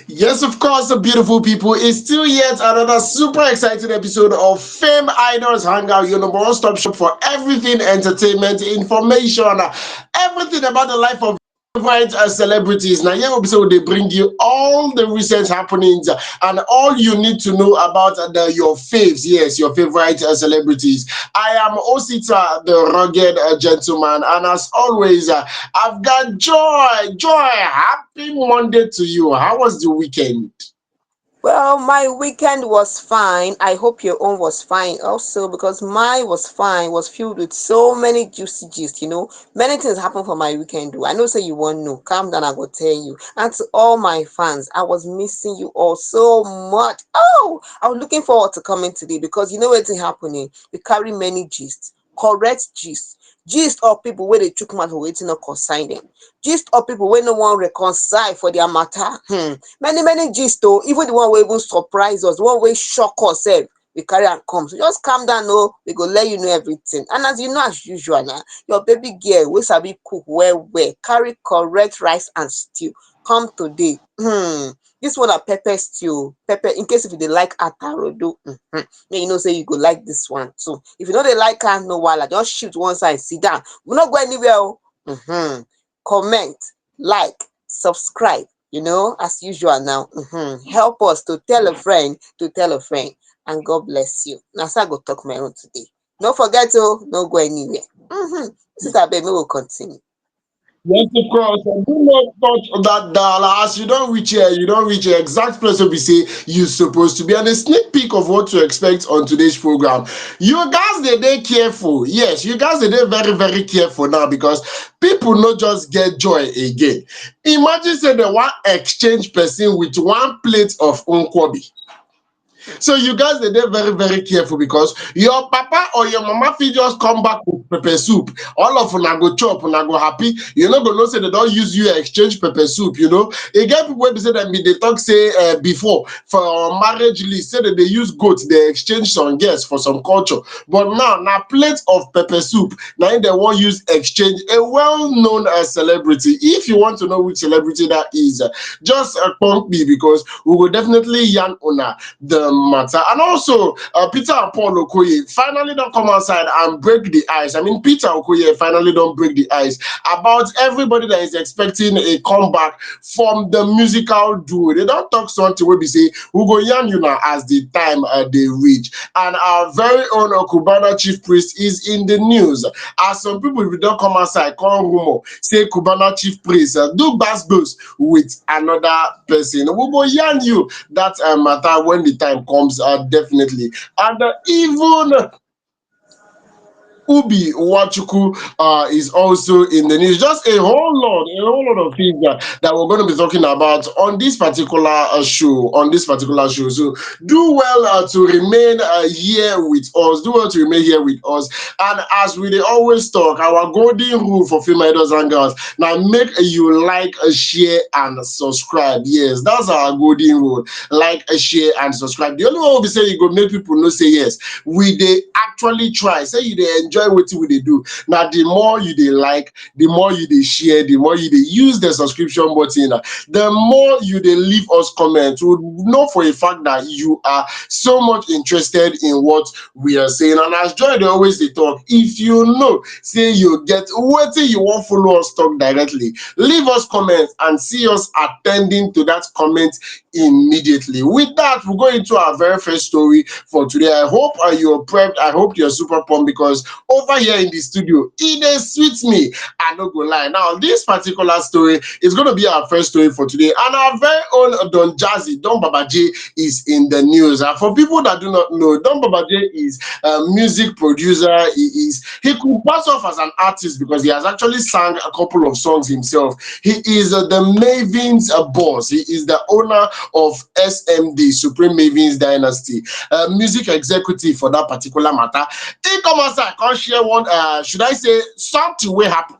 Yes, of course, the beautiful people. It's still yet another super exciting episode of Fame Idols Hangout, your number one stop shop for everything entertainment, information, everything about the life of favorite celebrities. Now, here episode they bring you all the recent happenings and all you need to know about your faves. Yes, your favorite celebrities. I am Osita, the rugged gentleman, and as always, I've got Joy. Joy, happy Monday to you. How was the weekend? Well, my weekend was fine. I hope your own was fine also because mine was fine, was filled with so many juicy gist. Many things happened for my weekend. I know say you won't know. Calm down, I will tell you. And to all my fans, I was missing you all so much. Oh, I was looking forward to coming today because you know what's happening. We carry many gist, correct gist of people where they took mouth for waiting or consign them. Gist of people where no one reconcile for their matter. Many gist though, even the one wey even surprise us, the one wey shock us sef, we carry am come. So just calm down oh, we go let you know everything. And as you know as usual na, your baby girl wey sabi cook well well, carry correct rice and stew come today. Dis one na pepper stew, pepper in case if you dey like atarodo, make you know say you go like dis one too. If you no dey like am, no wahala, just shift one side sit down. We no go anywhere oh. Comment, like, subscribe, as usual now. Help us to tell a friend to tell a friend. And God bless you. Now, so I go talk my own today. No forget to no go anywhere. Sister baby, we will continue. Yes, of course. And do not touch that dial. As you don't reach here, you don't reach the exact place where we say you're supposed to be. And a sneak peek of what to expect on today's program. You guys, they careful. Yes, you guys, they very, very careful now because people not just get joy again. Imagine say they want exchange person with one plate of Nkwobi. So you guys they dey very very careful because your papa or your mama fit just come back with pepper soup. All of una go chop, una go happy. You no go know say they don't use you exchange pepper soup. E get people wey be say dem be dey talk say before for marriage list say that they use goat, they exchange some girls for some culture. But now na plate of pepper soup. Now they wan use exchange a well-known celebrity. If you want to know which celebrity that is, just pump me because we will definitely yarn una the matter. And also, Peter and Paul Okoye finally don't come outside and break the ice. I mean, Peter Okoye finally don't break the ice about everybody that is expecting a comeback from the musical duo. They don't talk something where we say, we go yarn you now as the time they reach. And our very own Cubana chief priest is in the news. As some people, if you don't come outside, call rumour, say Cubana chief priest, do bass with another person. We go yarn you that matter when the time comes, definitely. And even Ubi Wachuku is also in the news. Just a whole lot of things that we're going to be talking about on this particular show. On this particular show, so do well to remain here with us. Do well to remain here with us. And as we dey always talk, our golden rule for Fameidols and girls now make you like, share, and subscribe. Yes, that's our golden rule. Like, share, and subscribe. The only one we say you go make people know say yes. We dey actually try. Say you dey enjoy what we dey do. Now, the more you dey like, the more you dey share, the more you dey use the subscription button, the more you dey leave us comments. We know for a fact that you are so much interested in what we are saying. And as Joy dey always dey talk, if you know, say you get wetin you wan follow us talk directly, leave us comments and see us attending to that comment immediately. With that, we'll go into our very first story for today. I hope you're prepped. I hope you're super pumped because over here in the studio, it is sweet me. I no go lie. Now, this particular story is going to be our first story for today. And our very own Don Jazzy, Don Baba J, is in the news. And for people that do not know, Don Baba J is a music producer. He could pass off as an artist because he has actually sang a couple of songs himself. He is the Maven's boss. He is the owner of SMD, Supreme Mavens Dynasty, music executive for that particular matter. He come outside, can't share one, should I say, something will happen.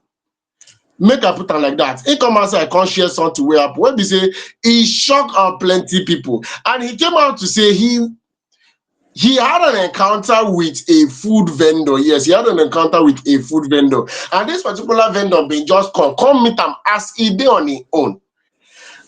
Make I put am like that. He come outside, can't share something will happen. When we say he shocked plenty people, and he came out to say he had an encounter with a food vendor. Yes, he had an encounter with a food vendor, and this particular vendor been just come meet him as he did on his own.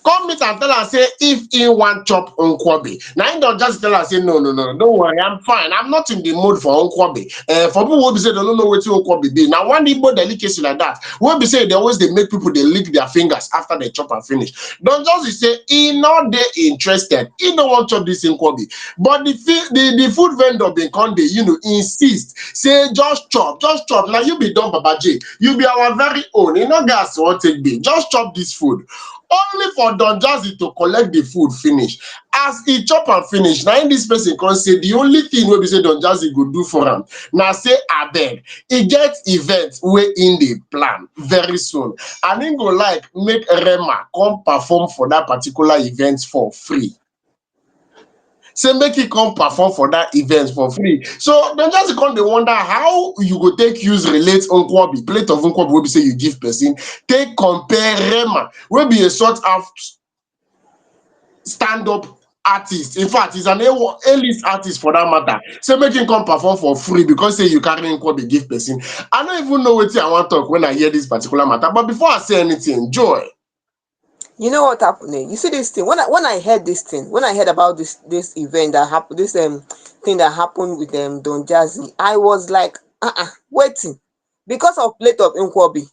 Come meet and tell her say if he want chop Nkwobi. Now he don't just tell her say no no no, don't worry, I'm fine. I'm not in the mood for Nkwobi. For people who be say they don't know what Nkwobi be. Now one Igbo delicacy like that, when be say they make people they lick their fingers after they chop and finish. Don't just say he not they interested. He don't want chop this Nkwobi. But the food vendor been come dey insist say just chop, just chop. Now you be done Baba J. You be our very own. You know gas what take be. Just chop this food. Only for Don Jazzy to collect the food finish. As he chop and finish, now in this person can say the only thing wey be say Don Jazzy go do for am na say abeg, e get event wey in the plan very soon, and him go like make Rema come perform for that particular event for free. Say make he come perform for that event for free. So dem just come dey wonder how you go take use relate Nkwobi, plate of Nkwobi wey be say you give person, take compare Rema wey be a sort of stand-up artist. In fact, he's an A-list artist for that matter. Say make him come perform for free because say you carry Nkwobi give person. I don't even know wetin I wan talk when I hear this particular matter. But before I say anything, Joy. You know what happened? You see this thing. When I heard this thing, when I heard about this event that happened, this thing that happened with Don Jazzy, I was like, waiting, because of plate of Nkwobi.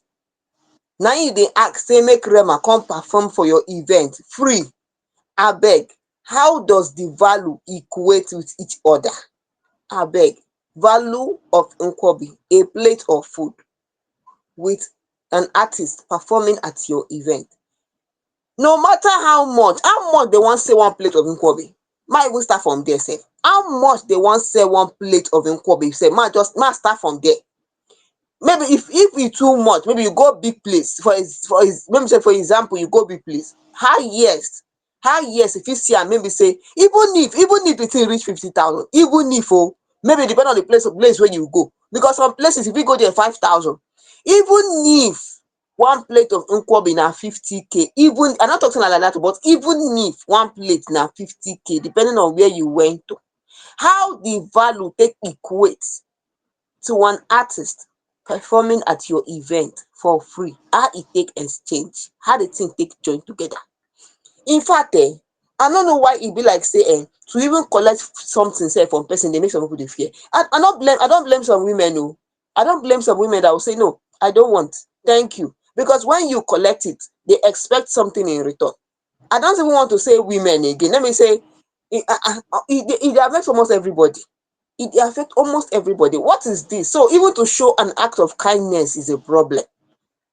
Now you dey ask say make Rema come perform for your event free. Abeg, how does the value equate with each other? Abeg, value of Nkwobi, a plate of food with an artist performing at your event. No matter how much they wan sell one plate of Nkwobi, ma even start from there sef. How much they wan sell one plate of Nkwobi sef, ma start from there. Maybe if e too much, maybe you go big place maybe say for example, you go big place, highest if you see am, maybe say even if the thing reach 50,000, even if maybe depend on the place where you go, because some places if you go there 5,000, even if one plate of Nkwobi na 50k, even I'm not talking like that, but even if one plate na 50k, depending on where you went to, how the value take equate to an artist performing at your event for free, how e take exchange, how the thing take join together. In fact, I no know why e be like say to even collect something sef from person dey make some people dey fear. I don't blame some women o. I don't blame some women that will say no, I don't want, thank you. Because when you collect it, they expect something in return. I don't even want to say women again. Let me say it affects almost everybody. It affects almost everybody. What is this? So even to show an act of kindness is a problem.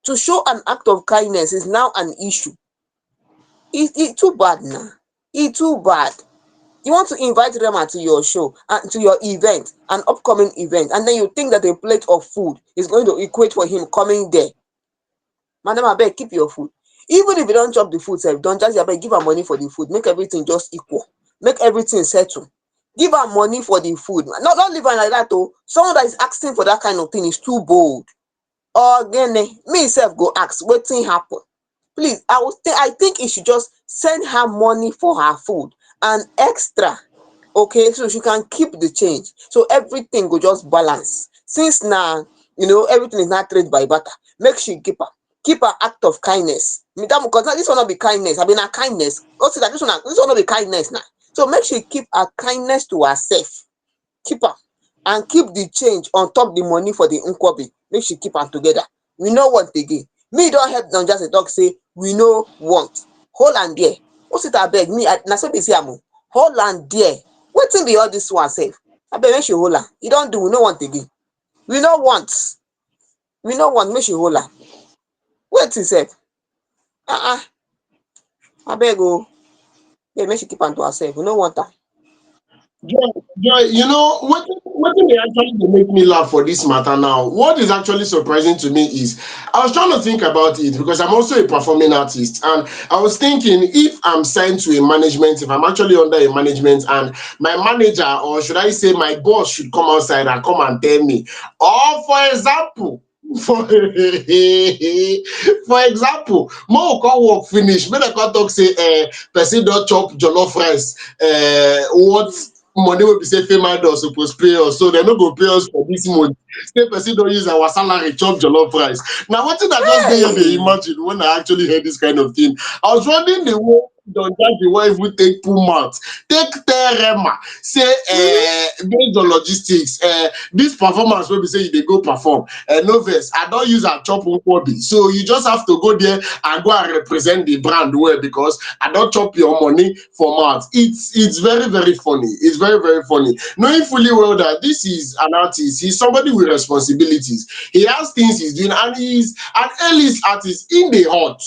To show an act of kindness is now an issue. It too bad now. It too bad. You want to invite Rema to your show and to your event, an upcoming event, and then you think that a plate of food is going to equate for him coming there. Madam, abeg, keep your food. Even if you don't chop the food sef, don't just abeg give am money for the food. Make everything just equal. Make everything settle. Give am money for the food. No, don't leave am like that oh. Someone that is asking for that kind of thing is too bold. Ogene, me sef go ask wetin happen. Please, I think he should just send her money for her food and extra, okay, so she can keep the change, so everything go just balance. Since now, everything is not trade by barter, make she keep her act of kindness. Because this one not be kindness, I mean na kindness. Also that this one not be kindness now. So make she keep her kindness to herself, keep her, and keep the change on top the money for the Nkwobi. Make she keep am together. We no want again. Me don help dem just talk say we no want. Hold am there. What's it abeg? Me na so be say am o. Hold am there. Wetin be all this one sef? Abeg make she hold am. E don do, we no want again. We no want. We no want, make she hold am. Wetin sef? Abeg o. Make she keep am to herself. We no want am. Joy, what they actually dey make me laugh for this matter now. What is actually surprising to me is I was trying to think about it because I'm also a performing artist, and I was thinking if I'm signed to a management, if I'm actually under a management, and my manager, or should I say my boss, should come outside and come and tell me, or for example, for for example, more come work finish, make dem come talk say person don chop jollof rice, what money will be say Fameidols supposed pay us, so they no go pay us for this month. Say person don't use our salary chop jollof rice. Now what did I just dey here dey Hey. imagine when I actually heard this kind of thing? I was wondering the way Don Jazzy wife would take pull mouth, take tell Rema, say Mm-hmm. based on logistics, this performance will be say you dey go perform. No vex, I don't use a chop Nkwobi, so you just have to go there and go and represent the brand well because I don't chop your money for mouth. It's very very funny. It's very very funny. Knowing fully well that this is an artist, he's somebody with responsibilities. He has things he's doing, and he's an A-list artist in the hot.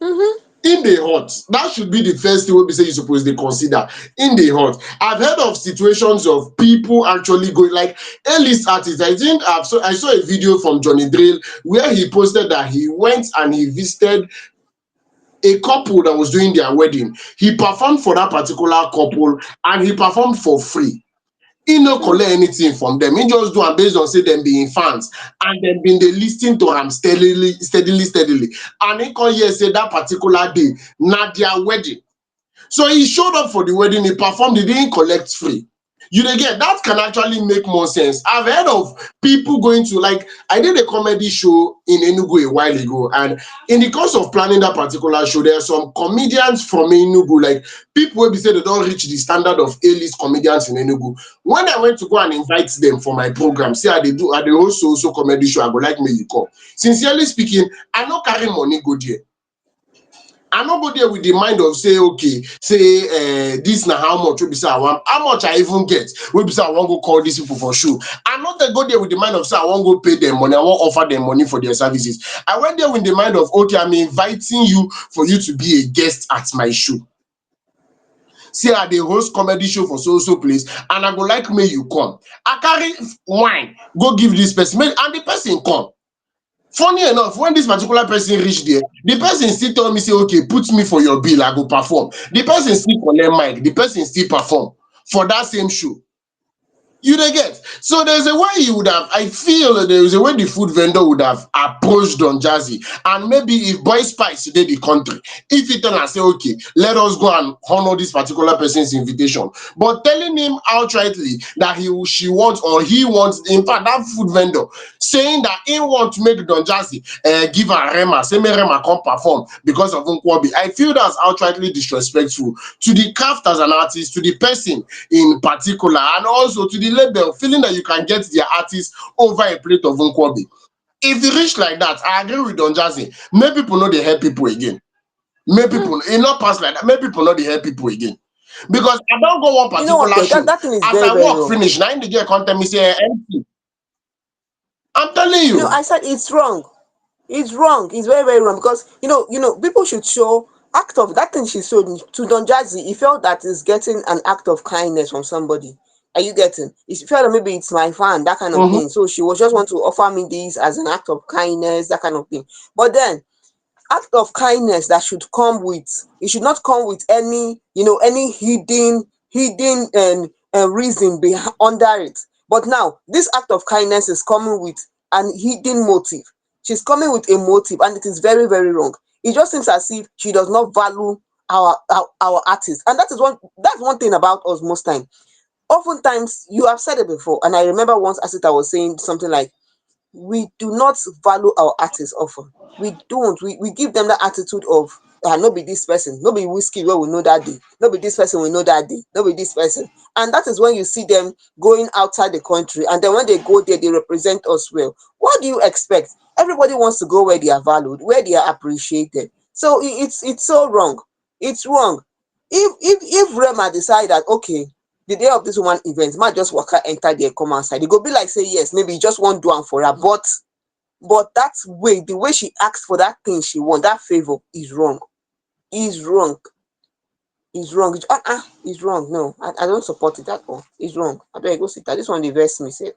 Mm-hmm. In the hot, that should be the first thing we say you suppose to consider. In the hot, I've heard of situations of people actually going like A-list artists. I think I saw a video from Johnny Drill where he posted that he went and he visited a couple that was doing their wedding. He performed for that particular couple and he performed for free. He no collect Mm-hmm. anything from them. He just do am based on say them being fans and dem been dey lis ten to am steadily. And he come hear say that particular day na their wedding. So he showed up for the wedding, he performed, he didn't collect free. You dey get that can actually make more sense. I've heard of people going to like I did a comedy show in Enugu a while ago, and in the course of planning that particular show, there are some comedians from Enugu, like people wey be say they don't reach the standard of A-list comedians in Enugu. When I went to go and invite them for my program, say I dey host so comedy show, I go like me you come. Sincerely speaking, I no carry money go there. I no go there with the mind of say okay, say this na how much wey be say I want, how much I even get wey be say I wan go call these people for show. I no dey go there with the mind of say I wan go pay them money, I wan offer them money for their services. I went there with the mind of okay, I'm inviting you for you to be a guest at my show. Say I dey host comedy show for so place and I go like make you come. I carry wine go give this person and the person come. Funny enough, when this particular person reach there, the person still tell me say okay, put me for your bill, I go perform. The person still collect mic, the person still perform for that same show. You dey get? So there's a way you would have, I feel there is a way the food vendor would have approached Don Jazzy. And maybe if Boy Spice dey the country, if he tell and say, okay, let us go and honor this particular person's invitation. But telling him outrightly that she wants or he wants, in fact, that food vendor saying that he want to make Don Jazzy give her Rema, say me Rema come perform because of Nkwobi. I feel that's outrightly disrespectful to the craft as an artist, to the person in particular, and also to the label, feeling that you can get their artist over a plate of Nkwobi. If you reach like that, I agree with Don Jazzy. Make people know they help people again. Make Mm. people, it not pass like that. Make people know they help people again. Because I don't go one You know what? particular show. That thing is As very I very walk wrong. finish, now in the girl contact me say empty. I'm telling No, you. I said it's wrong. It's wrong. It's very, very wrong because people should show act of that thing she showed to Don Jazzy. He felt that is getting an act of kindness from somebody. Are you getting? He felt that maybe it's my fan, that kind of Mhm. thing. So she was just want to offer me this as an act of kindness, that kind of thing. But then act of kindness that should come with it should not come with any hidden reason under it. But now this act of kindness is coming with an hidden motive. She's coming with a motive and it is very very wrong. It just seems as if she does not value our artists, and that's one thing about us most time. Oftentimes you have said it before, and I remember once Asita was saying something like we do not value our artists often. We don't. We give them that attitude of no be this person, no be whiskey where we know that day, no be this person we know that day, no be this person. And that is when you see them going outside the country and then when they go there, they represent us well. What do you expect? Everybody wants to go where they are valued, where they are appreciated. So it's so wrong. It's wrong. If Rema decide that okay, the day of this woman event, might just waka enter there, come outside. It go be like say yes, maybe you just want do am for her, but that way, the way she asked for that thing she want, that favor is wrong. Is wrong. Is wrong. It's wrong. No, I don't support it at all. It's wrong. I better go sit down. This one dey vex me. Say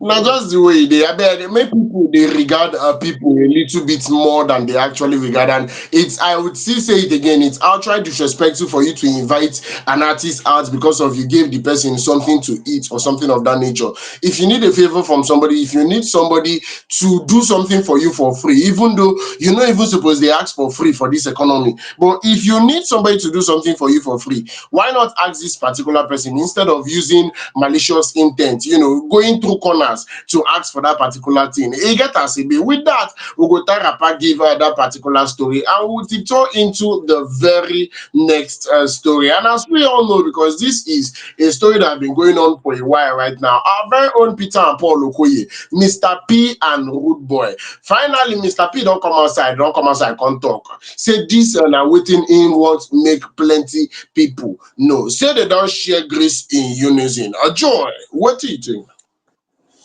Now just the way they are there, make people they regard people a little bit more than they actually regard, and it's I would still say it again. It's outright disrespectful for you to invite an artist out because of you gave the person something to eat or something of that nature. If you need a favor from somebody, if you need somebody to do something for you for free, even though you're not even supposed they ask for free for this economy, but if you need somebody to do something for you for free, why not ask this particular person instead of using malicious intent, going through corners to ask for that particular thing. E get as e be. With that, we go tell Rapa give her that particular story and we'll detour into the very next story. And as we all know, because this is a story that has been going on for a while right now, our very own Peter and Paul Okoye, Mr. P and Rude Boy. Finally, Mr. P don't come outside, come talk. Say this and waiting in what make plenty people know. Say they don't share grace in unison. A joy. What do you think?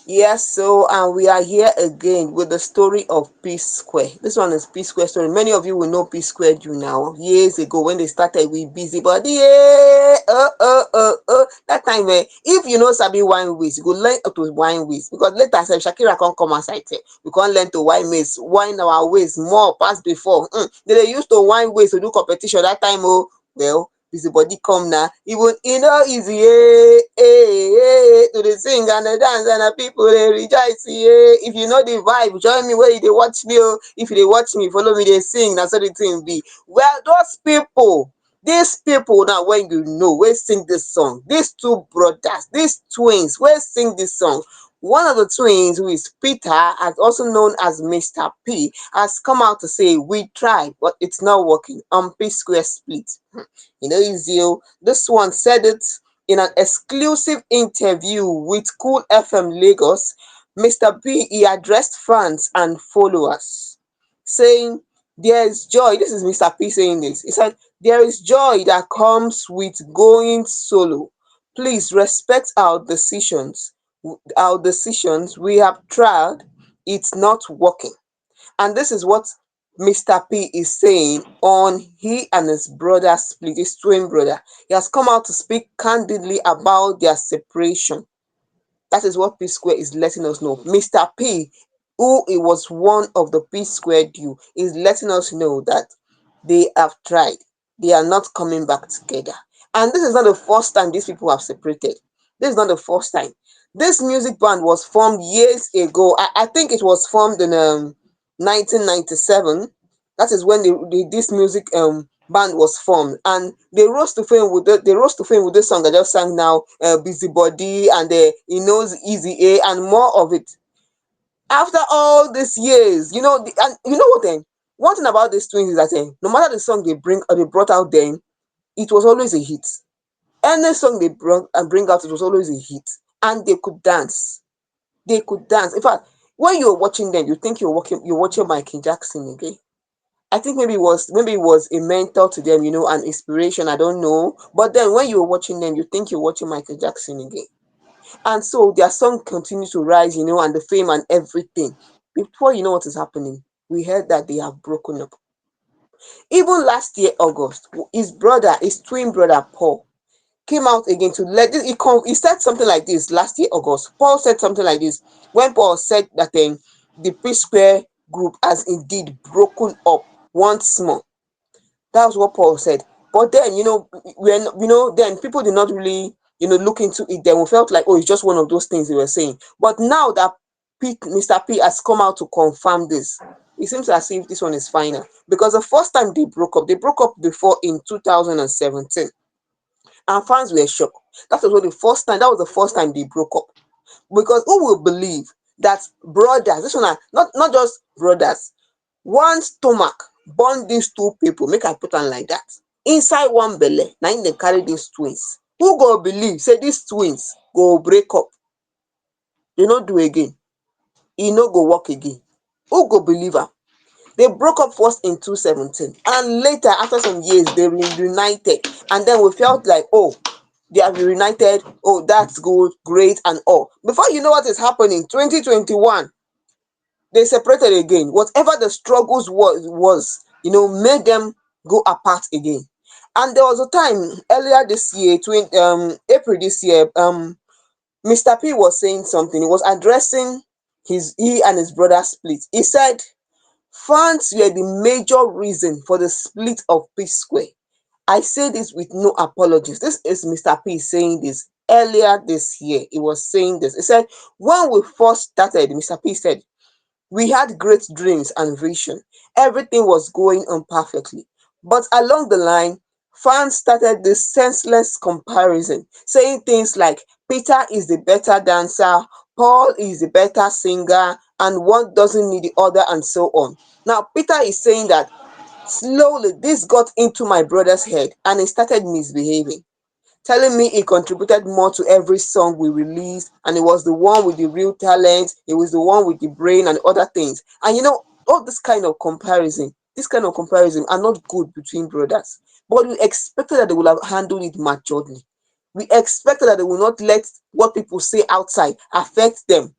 Yes, so and we are here again with the story of P Square. This one is P Square story. Many of you will know P Square you now. Years ago when they started with Busybody, yeah, that time if you know Sabi wine waste, you go learn how to wine waste because later say Shakira can't come outside say we can't learn to wine waste, wine our waste more past before. They used to wine waste to do competition that time. Oh well, busybody come now. Even easy to dey sing and dey dance and the people dey rejoice if you know the vibe join me where you dey watch me if you dey watch me follow me dey sing na so the thing be. Well those people, these people now when you know wey sing this song, these two brothers, these twins wey sing this song, one of the twins who is Peter, as also known as Mr. P, has come out to say we tried but it's not working on P Square Split. Easy. This one said it in an exclusive interview with Cool FM Lagos. Mr. B he addressed fans and followers, saying, "There is joy." This is Mr. P saying this. He said, "There is joy that comes with going solo. Please respect our decisions. Our decisions. We have tried. It's not working." And this is what Mr. P is saying on he and his brother split, his twin brother. He has come out to speak candidly about their separation. That is what P Square is letting us know. Mr. P, who it was one of the P Square duo, is letting us know that they have tried. They are not coming back together. And this is not the first time these people have separated. This is not the first time. This music band was formed years ago. I think it was formed in 1997. That is when this music band was formed, and they rose to fame with this song I just sang now, Busybody, and he knows Easy A and more of it. After all these years, and you know what then? One thing about these twins is that no matter the song they bring or they brought out then, it was always a hit. Any song they brought and bring out, it was always a hit. And they could dance. They could dance. In fact, when you're watching them, you think you're watching Michael Jackson again. I think maybe it was a mentor to them, an inspiration. I don't know. But then when you're watching them, you think you're watching Michael Jackson again. And so their song continues to rise, and the fame and everything. Before you know what is happening, we heard that they have broken up. Even last year, August, his twin brother Paul, came out again to let this. He said something like this last year, August. Paul said something like this when Paul said that the P Square group has indeed broken up once more. That was what Paul said. But then, then people did not really, look into it. Then we felt like, oh, it's just one of those things they were saying. But now that Mr. P has come out to confirm this, it seems as if this one is final. Because the first time they broke up before in 2017. And fans were shocked. That was the first time they broke up. Because who will believe that brothers, this one are not just brothers, one stomach born these two people, make I put am like that. Inside one belle, na im dey carry these twins. Who go believe say these twins go break up? They no do again. E no go work again. Who go believe am? They broke up first in 2017 and later after some years they reunited, and then we felt like, oh, they have reunited, oh, that's good, great and all. Before you know what is happening, 2021, they separated again. Whatever the struggles was, made them go apart again. And there was a time earlier this year, April this year, Mr. P was saying something. He was addressing he and his brother split. He said fans were the major reason for the split of P Square. I say this with no apologies. This is Mr. P saying this earlier this year. He was saying this. He said, when we first started, Mr. P said, we had great dreams and vision. Everything was going on perfectly. But along the line, fans started this senseless comparison, saying things like Peter is the better dancer, Paul is the better singer, and one doesn't need the other, and so on. Now, Peter is saying that slowly this got into my brother's head and he started misbehaving, telling me he contributed more to every song we released and he was the one with the real talent, he was the one with the brain and other things. And all this kind of comparison are not good between brothers. But we expected that they would have handled it maturely. We expected that they will not let what people say outside affect them,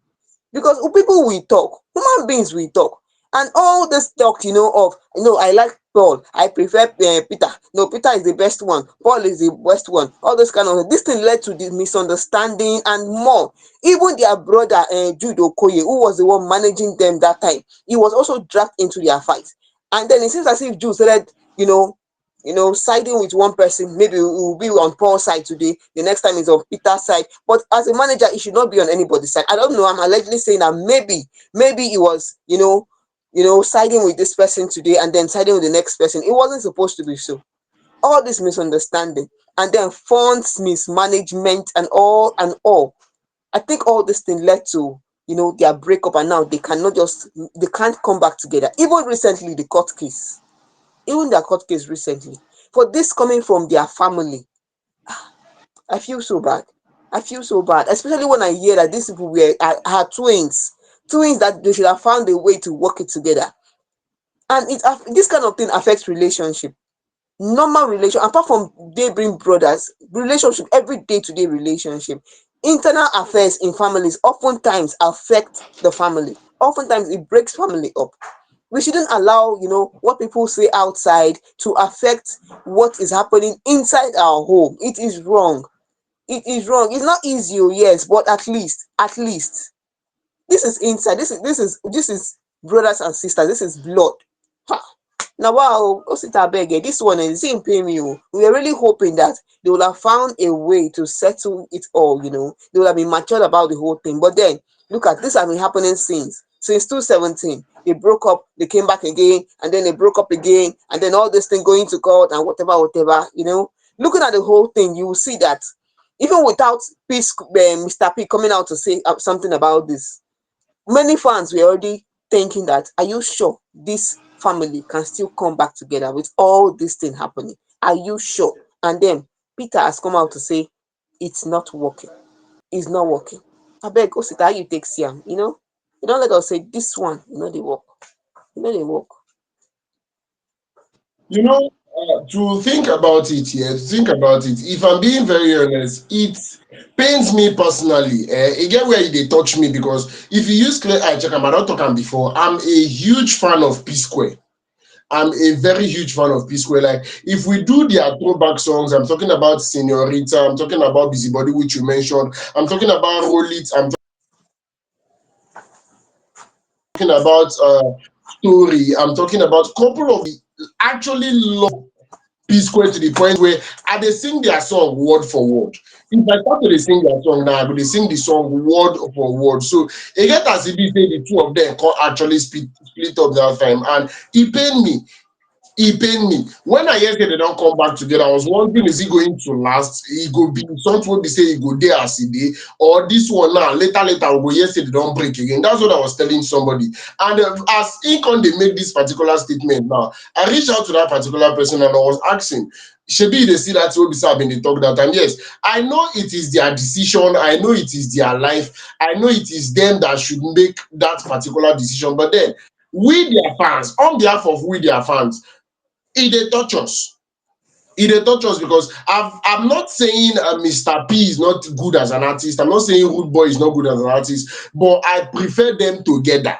because people will talk, human beings will talk, and all this talk of I like Paul, I prefer Peter, no, Peter is the best one, Paul is the best one, all this kind of this thing led to the misunderstanding and more. Even their brother Jude Okoye, who was the one managing them that time, he was also dragged into their fight. And then it seems as if Jude started you know siding with one person. Maybe it will be on Paul's side today, the next time is on Peter's side. But as a manager, it should not be on anybody's side. I don't know. I'm allegedly saying that maybe it was, siding with this person today and then siding with the next person. It wasn't supposed to be so. All this misunderstanding and then funds mismanagement and all. I think all this thing led to their breakup, and now they can't come back together. Even recently, the court case, even their court case recently, for this coming from their family, I feel so bad. I feel so bad, especially when I hear that these people are twins that they should have found a way to work it together. And this kind of thing affects relationship, normal relation. Apart from they bring brothers, relationship, every day to day relationship, internal affairs in families oftentimes affect the family. Oftentimes it breaks family up. We shouldn't allow what people say outside to affect what is happening inside our home. It is wrong. It is wrong. It's not easy, oh, yes, but at least this is inside. This is brothers and sisters. This is blood. Ha. Now, wow, Osita Bege, this one is in pay me. Oh. We are really hoping that they will have found a way to settle it all. They will have been matured about the whole thing. But then, look at this has been happening since 2017. They broke up, they came back again, and then they broke up again, and then all this thing going to court and whatever. Looking at the whole thing, you will see that even without Mr. P coming out to say something about this, many fans were already thinking that, are you sure this family can still come back together with all this thing happening? Are you sure? And then Peter has come out to say it's not working. It's not working. I beg, go sit how you take Siam, You don't let us say this one, they work. They work. To think about it here, to think about it, if I'm being very honest, it pains me personally. Again, where they touch me, because if you use clear eye check, I don't talk am before. I'm a huge fan of P Square. I'm a very huge fan of P Square. Like, if we do their throwback songs, I'm talking about Senorita, I'm talking about Busybody, which you mentioned, I'm talking about Roll It, I'm talking about Story, I'm talking about a couple of actually love P Square to the point where I they sing their song word for word. If I start to dey sing their song now, I go dey sing the song word for word. So e get as e be say the two of them come actually split up that time, and e pain me. E pain me. When I hear say they don't come back together, I was wondering, is it going to last? E go be something wey be say e go dey as e dey, or this one now later we go hear say they don't break again. That's what I was telling somebody. And as Incon they make this particular statement now, I reached out to that particular person and I was asking, shebi they see that wey be say I been dey talk that time. Yes, I know it is their decision, I know it is their life, I know it is them that should make that particular decision, but then we their fans, on behalf of we their fans, e dey touch us. E dey touch us because I'm not saying Mr. P is not good as an artist. I'm not saying Rude Boy is not good as an artist, but I prefer them together.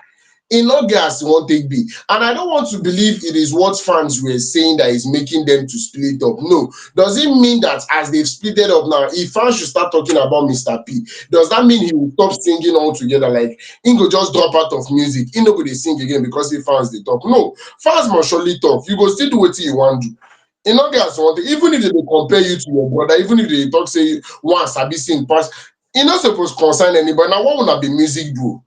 In no gas won't take be. And I don't want to believe it is what fans were saying that is making them to split up. No. Does it mean that as they've splitted up now, if fans should start talking about Mr. P, does that mean he will stop singing altogether? Like, he go just drop out of music. He no go dey sing again because the fans they talk. No. Fans must surely talk. You go still do what you want to do. In no gas one thing, even if they dey compare you to your brother, even if they talk say one sabi sing pass, e no suppose concern anybody. Now, what would be music do?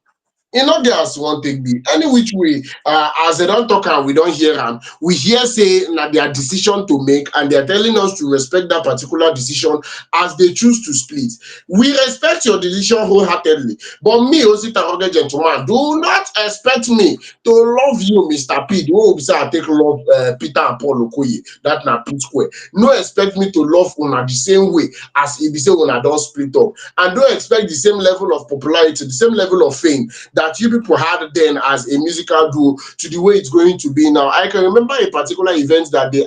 E no get as one take be any which way. As they don talk am we don hear am, we hear say na their decision to make and they are telling us to respect that particular decision as they choose to split. We respect your decision wholeheartedly, but me Osita rugged gentleman do not expect me to love you Mr. P the way wey be say I take love Peter and Paul Okoye, that na P square. No expect me to love una the same way as e be say una don split up, and don't expect the same level of popularity, the same level of fame that you people had then as a musical duo to the way it's going to be now. I can remember a particular event that they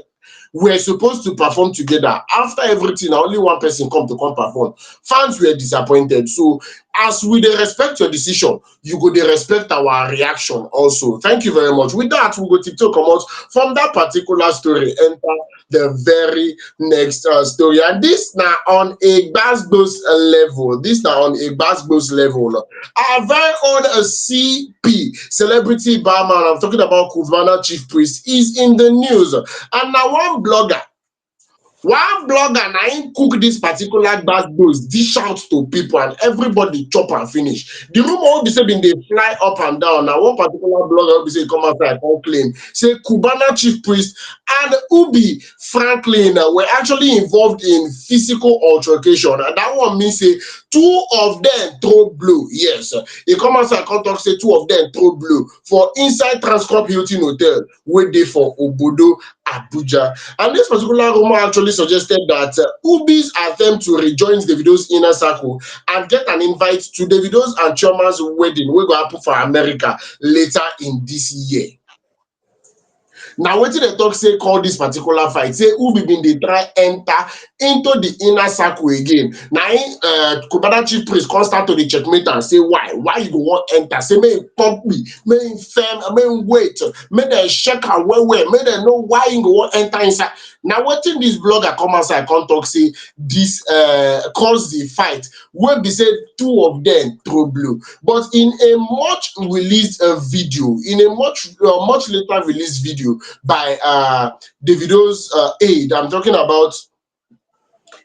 were supposed to perform together. After everything, only one person come perform. Fans were disappointed. So as we dey respect your decision, you go dey respect our reaction also. Thank you very much. With that, we go tiptoe comot from that particular story, enter the very next story. And this now on a gbasgbos level. This now on a gbasgbos level. Our very own CP, celebrity barman, I'm talking about Cubana chief priest, is in the news. And now one blogger na him cook this particular gbasgbos dish out to people and everybody chop and finish. The rumour wey be say bin dey fly up and down. Na one particular blogger wey be say e come outside come claim say Cubana chief priest and Ubi Franklin were actually involved in physical altercation, and that one mean say two of them throw blow. Yes, e come outside come talk say two of them throw blow for inside Transcorp Hilton hotel wey dey for Obodo, Abuja. And this particular rumor actually suggested that Ubi's attempt to rejoin Davido's inner circle and get an invite to Davido's and Chioma's wedding wey go happen for America later in this year. Now wetin dem talk say call this particular fight, say Ubi bin dey try enter into the inner circle again. Na him Cubana chief priest come start to dey checkmate am say why you go wan enter, say make him pump me, make him firm, make him wait, make dem check am well well, make dem know why him go wan enter inside. Na wetin dis blogger come outside come talk say dis cause the fight wey be say two of dem throw blow. But in a much released video, in a much later released video by Davido's aide, I'm talking about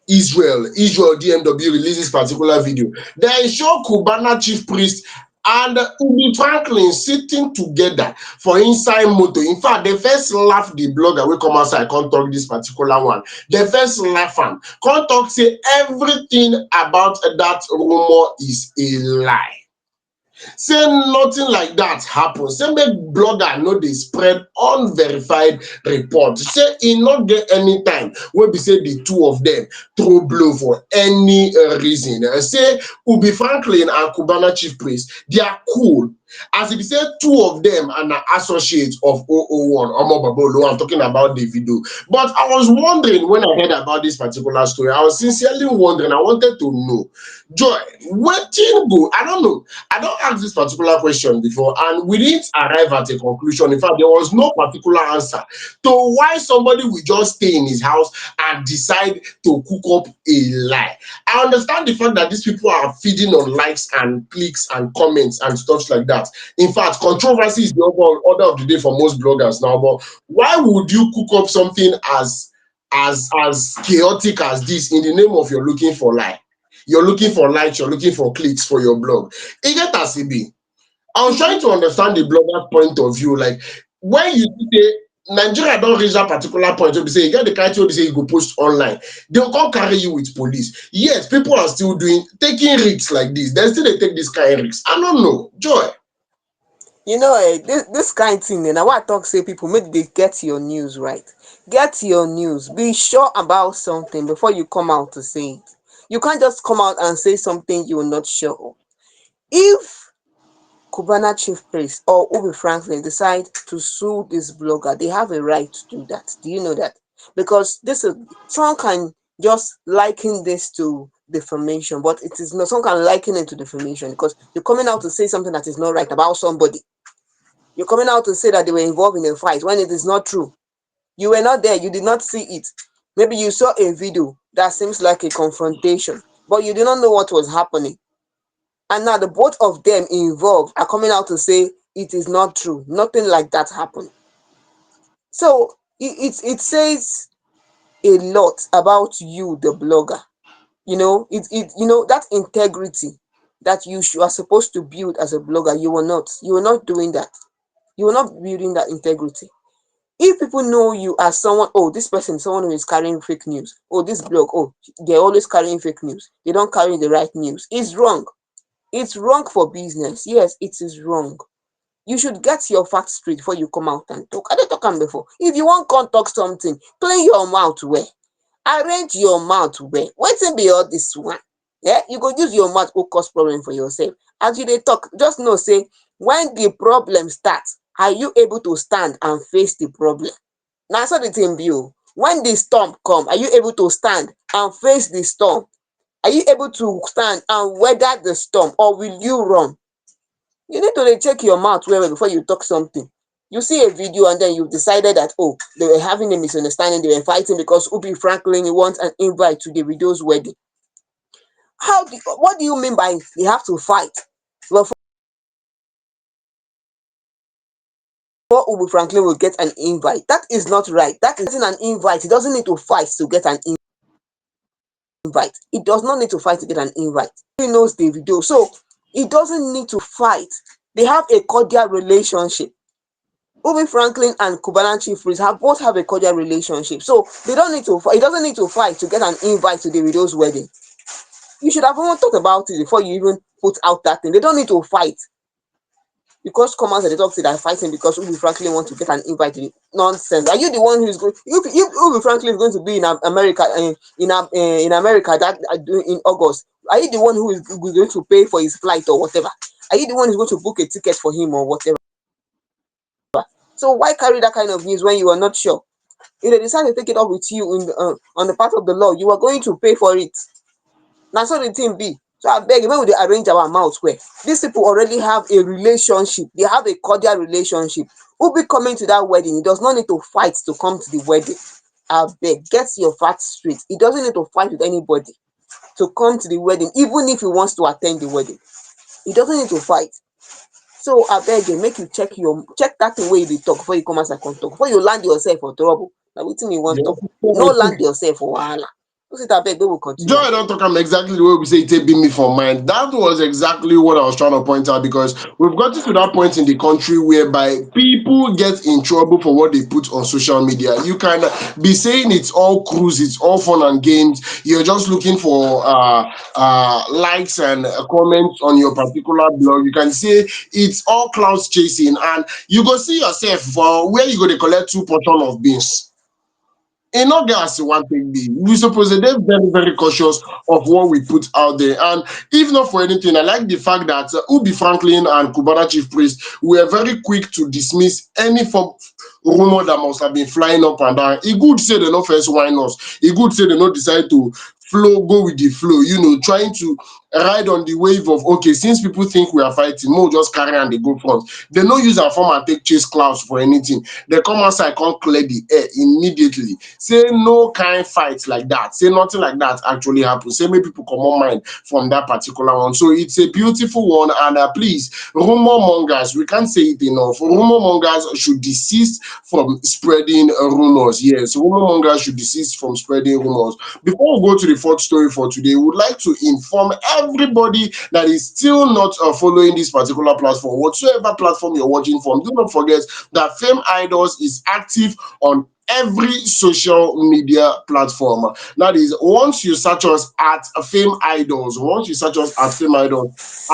Israel DMW, releases particular video. They show Cubana chief priest and Ubi Franklin sitting together for inside motor. In fact, they first laugh the blogger wey come outside come talk this particular one. They first laugh am, come talk say everything about that rumor is a lie. Say nothing like that happen. Say make blogger no dey spread unverified report. Say e no get any time wey be say the two of them throw blow for any reason. Say Ubi Franklin and Cubana chief priest, they are cool. As if say two of them are na associates of 001 Omo Babolo. I'm talking about the video. But I was wondering when I heard about this particular story. I was sincerely wondering. I wanted to know, Joy, wetin go? I don't know. I don't ask this particular question before, and we didn't arrive at a conclusion. In fact, there was no particular answer to why somebody will just stay in his house and decide to cook up a lie. I understand the fact that these people are feeding on likes and clicks and comments and stuff like that. In fact, controversy is the order of the day for most bloggers now. But why would you cook up something as chaotic as this in the name of you're looking for like? You're looking for likes, you're looking for clicks for your blog. E get as e be. I was trying to understand the blogger point of view. Like when you say Nigeria don't reach that particular point, you say you get the kind of say you go post online, they'll come carry you with police. Yes, people are still taking risks like this. They still they take this kind of risks. I don't know, Joy. You know, this kind thing, and what I talk say people make they get your news right. Get your news. Be sure about something before you come out to say it. You can't just come out and say something you're not sure of. If Cubana chief priest or Ubi Franklin decide to sue this blogger, they have a right to do that. Do you know that? Because this is someone can just liken this to defamation, but it is not. Someone can liken it to defamation because you're coming out to say something that is not right about somebody. You're coming out to say that they were involved in a fight when it is not true. You were not there, you did not see it. Maybe you saw a video that seems like a confrontation, but you did not know what was happening. And now the both of them involved are coming out to say it is not true. Nothing like that happened. So it says a lot about you, the blogger. That integrity that you are supposed to build as a blogger, you were not. You were not doing that. You were not building that integrity. If people know you as someone, oh, this person is someone who is carrying fake news. Oh, this blog, oh, they're always carrying fake news. They don't carry the right news. It's wrong. It's wrong for business. Yes, it is wrong. You should get your facts straight before you come out and talk. I didn't talk am before. If you want come talk something, clean your mouth well. Arrange your mouth well. Wetin be all this one? Yeah, you go use your mouth go cause problem for yourself. As you dey talk, just know say when the problem start, are you able to stand and face the problem? Na so the thing be o. When the storm come, are you able to stand and face the storm? Are you able to stand and weather the storm, or will you run? You need to dey check your mouth well well before you talk something. You see a video and then you decided that, oh, they were having a misunderstanding, they were fighting because Ubi Franklin wants an invite to the widow's wedding. What do you mean by they have to fight before Ubi Franklin will get an invite? That is not right. That is getting an invite. He doesn't need to fight to get an invite. He does not need to fight to get an invite. He knows the video, so he doesn't need to fight. They have a cordial relationship. Ubi Franklin and Cubana Chief Priest both have a cordial relationship, so they don't need to. He doesn't need to fight to get an invite to the widow's wedding. You should have even thought about it before you even put out that thing. They don't need to fight because commoners at the talk say they're fighting because Ubi Franklin wants to get an invite to the nonsense. Are you the one who is going? If Ubi Franklin is going to be in America, in America that in August, are you the one who is going to pay for his flight or whatever? Are you the one who's going to book a ticket for him or whatever? So why carry that kind of news when you are not sure? If they decide to take it up with you on the part of the law, you are going to pay for it. Now so the thing be. So I beg, when we arrange our mouth where these people already have a relationship, they have a cordial relationship. Who be coming to that wedding? He does not need to fight to come to the wedding. I beg, get your facts straight. He doesn't need to fight with anybody to come to the wedding, even if he wants to attend the wedding. He doesn't need to fight. So I beg you, make you check that thing wey you dey talk before you come outside come talk, before you land yourself for trouble. Na wetin you wan Yeah. talk. No land yourself for wahala. So sit abeg make we continue Joy abeg. don't talk am exactly the way we say it take me for mind. That was exactly what I was trying to point out because we've gotten to that point in the country whereby people get in trouble for what they put on social media. You can be saying it's all cruise, it's all fun and games. You're just looking for likes and comments on your particular blog. You can say it's all clouds chasing, and you go see yourself for where you go to collect 2 portion of beans. E no get as e wan take be. We suppose dey very very cautious of what we put out there. And if not for anything, I like the fact that Ubi Franklin and Cubana Chief Priest were very quick to dismiss any form rumor that must have been flying up and down. E good say they no first whine us. E good say they no decide to go with the flow, trying to ride on the wave of, okay, since people think we are fighting, more just carry and they go front. They no use our form and take chase clouds for anything. They come outside, come clear the air immediately. Say no kind fight like that. Say nothing like that actually happened. Say make people come on mind from that particular one. So it's a beautiful one. And please, rumor mongers, we can't say it enough. Rumor mongers should desist from spreading rumors. Yes, rumor mongers should desist from spreading rumors. Before we go to the fourth story for today, we would like to inform everybody that is still not following this particular platform, whatsoever platform you're watching from. Do not forget that Fameidols is active on every social media platform. That is, once you search us at Fameidols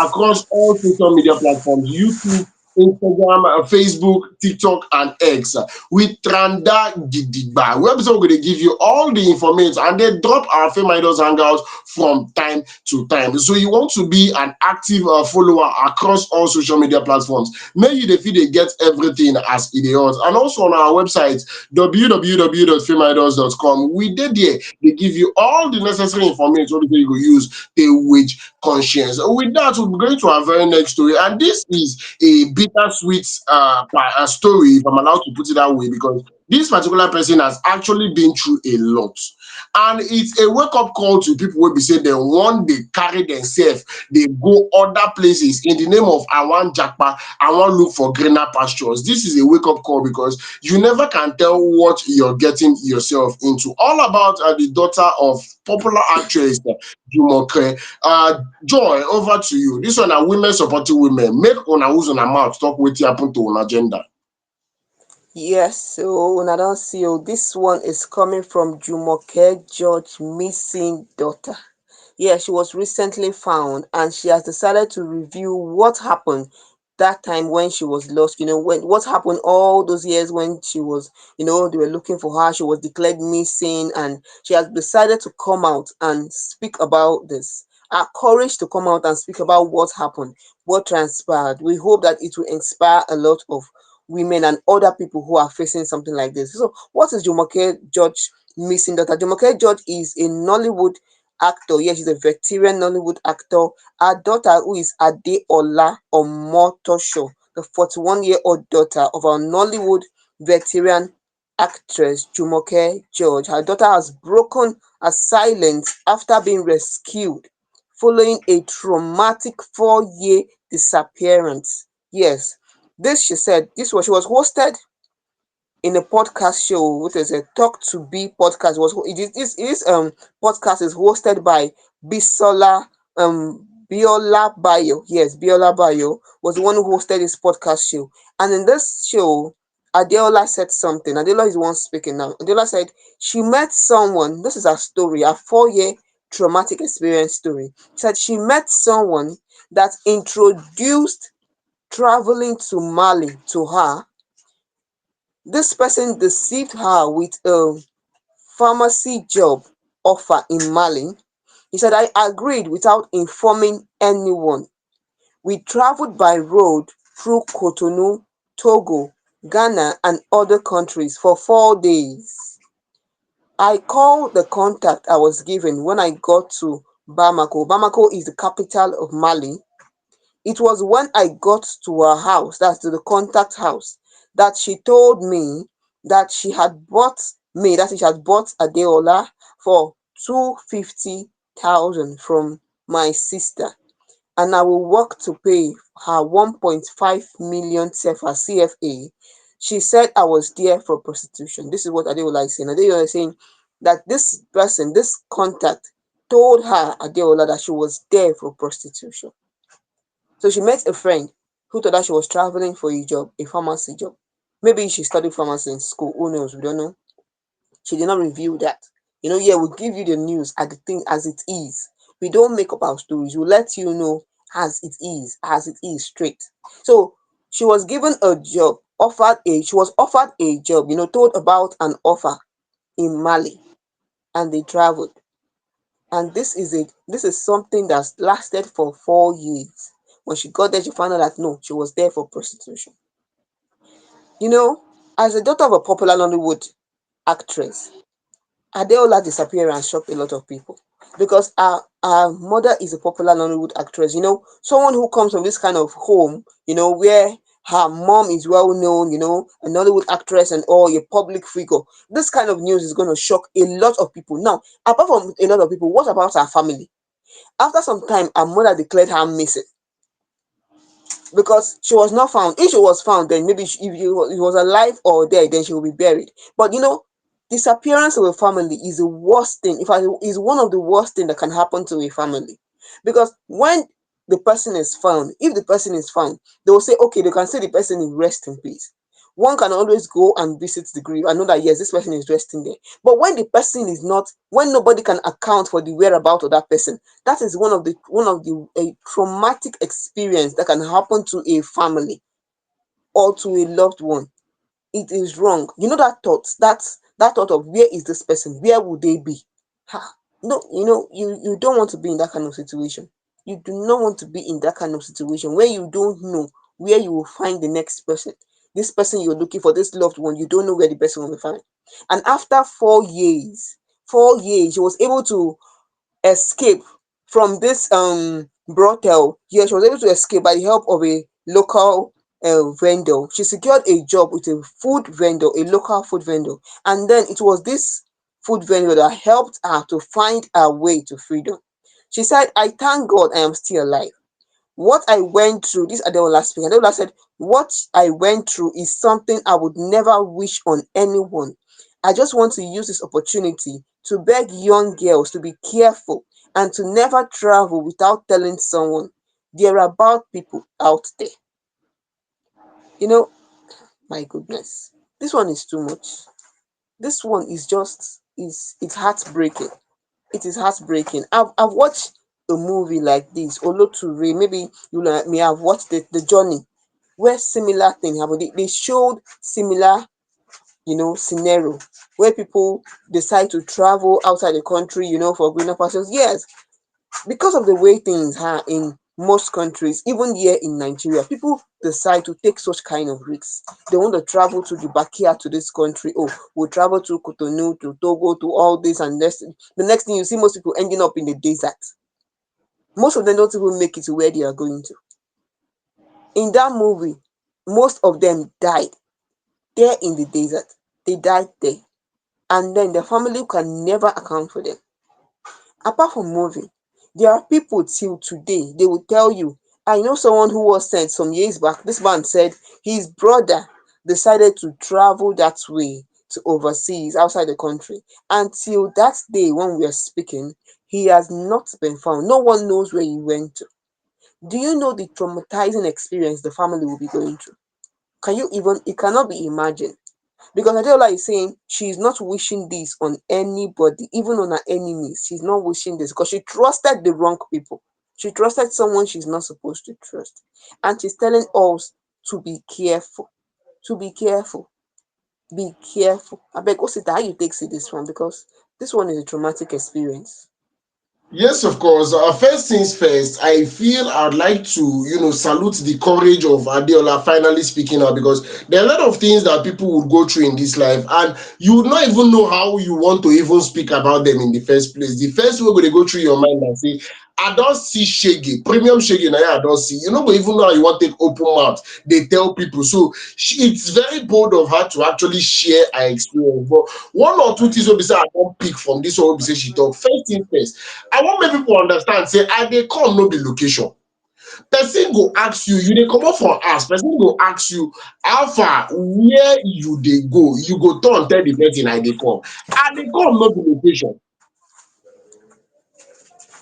across all social media platforms, YouTube, Instagram, Facebook, TikTok, and X. We tranda gidigba. Website we're going to give you all the information and they drop our Fameidols Hangout from time to time. So you want to be an active follower across all social media platforms. Make you the feed they get everything as it is. And also on our website, www.fameidols.com. We did there. They give you all the necessary information so that you go use the wage conscience. With that, we'll be going to our very next story. And this is a big bittersweet story, if I'm allowed to put it that way, because this particular person has actually been through a lot. And it's a wake-up call to people who be say they one day carry themselves, they go other places in the name of I want Jackpa, I want look for greener pastures. This is a wake-up call because you never can tell what you're getting yourself into. All about the daughter of popular actress Jumoke. Joy, over to you. This one are women supporting women. Make una use una mouth talk wetin happen to una agenda. Yes, so when I don't see you, this one is coming from Jumoke George missing daughter. Yeah, she was recently found and she has decided to review what happened that time when she was lost. When what happened all those years when she was, they were looking for her, she was declared missing, and she has decided to come out and speak about this. Her courage to come out and speak about what happened, what transpired. We hope that it will inspire a lot of women and other people who are facing something like this. So, what is Jumoke George missing daughter? Jumoke George is a Nollywood actor. Yes, she's a veteran Nollywood actor. Her daughter, who is Adeola Omotosho, the 41-year-old daughter of our Nollywood veteran actress Jumoke George. Her daughter has broken her silence after being rescued following a traumatic 4-year disappearance. Yes, this she said this was she was hosted in a podcast show, which is a Talk to Be podcast. This podcast is hosted by Bisola Biola Bayo. Yes, Biola Bayo was the one who hosted this podcast show. And in this show, Adeola said something. Adeola is the one speaking now. Adeola said she met someone. This is her story, a 4-year traumatic experience story. She said she met someone that introduced traveling to Mali to her. This person deceived her with a pharmacy job offer in Mali. He said, I agreed without informing anyone. We traveled by road through Cotonou, Togo, Ghana, and other countries for 4 days. I called the contact I was given when I got to Bamako. Bamako is the capital of Mali. It was when I got to her house, that's to the contact house, that she told me that she had bought Adeola for 250,000 from my sister, and I will work to pay her 1.5 million CFA CFA. She said I was there for prostitution. This is what Adeola is saying. Adeola is saying that this person, this contact, told her Adeola that she was there for prostitution. So she met a friend who told her she was traveling for a job, a pharmacy job. Maybe she studied pharmacy in school. Who knows? We don't know. She did not reveal that. Yeah, we'll give you the news as the thing as it is. We don't make up our stories. We'll let you know as it is straight. So she was given a job, she was offered a job, told about an offer in Mali, and they traveled. And this is something that's lasted for 4 years. When she got there, she found out that no, she was there for prostitution. You know, as a daughter of a popular Nollywood actress, Adeola's disappearance shocked a lot of people because our mother is a popular Nollywood actress. Someone who comes from this kind of home, where her mom is well known, a Nollywood actress and all, a public figure. This kind of news is going to shock a lot of people. Now, apart from a lot of people, what about her family? After some time, her mother declared her missing because she was not found. If she was found, then maybe if he was alive or dead, then she will be buried. But disappearance of a family is the worst thing. In fact, is one of the worst thing that can happen to a family, because when the person is found, if the person is found, they will say, okay, they can say the person is rest in peace. One can always go and visit the grave and know that yes, this person is resting there. But when the person is not, when nobody can account for the whereabouts of that person, that is one of the a traumatic experience that can happen to a family or to a loved one. It is wrong. That thought of where is this person? Where would they be? Ha. No, you don't want to be in that kind of situation. You do not want to be in that kind of situation where you don't know where you will find the next person. This person you're looking for, this loved one, you don't know where the person will be found. And after 4 years, 4 years, she was able to escape from this brothel. Yeah, she was able to escape by the help of a local vendor. She secured a job with a food vendor, a local food vendor, and then it was this food vendor that helped her to find her way to freedom. She said, "I thank God I am still alive. What I went through," this Adeola speaking, Adeola said, "What I went through is something I would never wish on anyone. I just want to use this opportunity to beg young girls to be careful and to never travel without telling someone. There are bad people out there." You know, my goodness, this one is too much. This one is just is it's heartbreaking. It is heartbreaking. I've watched a movie like this, Oloture. Maybe may have watched the journey where similar thing happened. They showed similar, scenario where people decide to travel outside the country, for greener pastures. Yes, because of the way things are in most countries, even here in Nigeria, people decide to take such kind of risks. They want to travel to the backyard to this country. Oh, we'll travel to Cotonou, to Togo, to all this and this. The next thing you see, most people ending up in the desert. Most of them don't even make it to where they are going to. In that movie, most of them died there in the desert. They died there. And then the family can never account for them. Apart from moving, there are people till today, they will tell you, "I know someone who was sent some years back." This man said his brother decided to travel that way to overseas outside the country. Until that day when we are speaking, he has not been found. No one knows where he went to. Do you know the traumatizing experience the family will be going through? It cannot be imagined. Because Adeola is saying she's not wishing this on anybody, even on her enemies. She's not wishing this because she trusted the wrong people. She trusted someone she's not supposed to trust. And she's telling us to be careful. To be careful. Be careful. I beg, Osita, how you take see this one? Because this one is a traumatic experience. Yes, of course. First things first, I feel I'd like to, salute the courage of Adeola finally speaking out, because there are a lot of things that people would go through in this life, and you would not even know how you want to even speak about them in the first place. The first way going to go through your mind and say, "I don't see shaggy, premium shaggy, now I don't see." You know, but even now you want to take open mouth, they tell people. So it's very bold of her to actually share her experience. But one or two things will be say I don't pick from this one will be say she talk. First thing first, I want make people understand say I dey come no be location. Person go ask you, you dey comot for house, person go ask you how far, where you dey go, you go turn tell the person I dey come. I dey come no be location.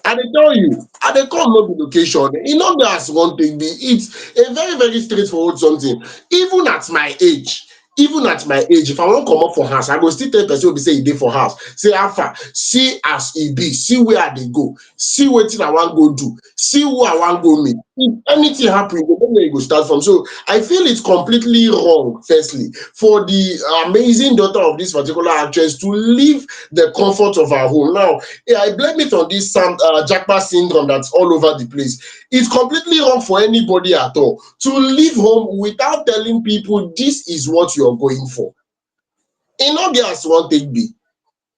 I dey tell you, I dey come no be location. E no be as one thing be. It's a very very straightforward something. Even at my age, even at my age, if I wan comot for house, I go still tell person wey be say e dey for house, say how far, see as e be, see where I dey go, see wetin I wan go do, see who I wan go meet. If anything happen, you go know where you go start from. So I feel it's completely wrong, firstly, for the amazing daughter of this particular actress to leave the comfort of her home. Now, yeah, I blame it on this Jackpot syndrome that's all over the place. It's completely wrong for anybody at all to leave home without telling people this is what you're going for. E no get as one take be.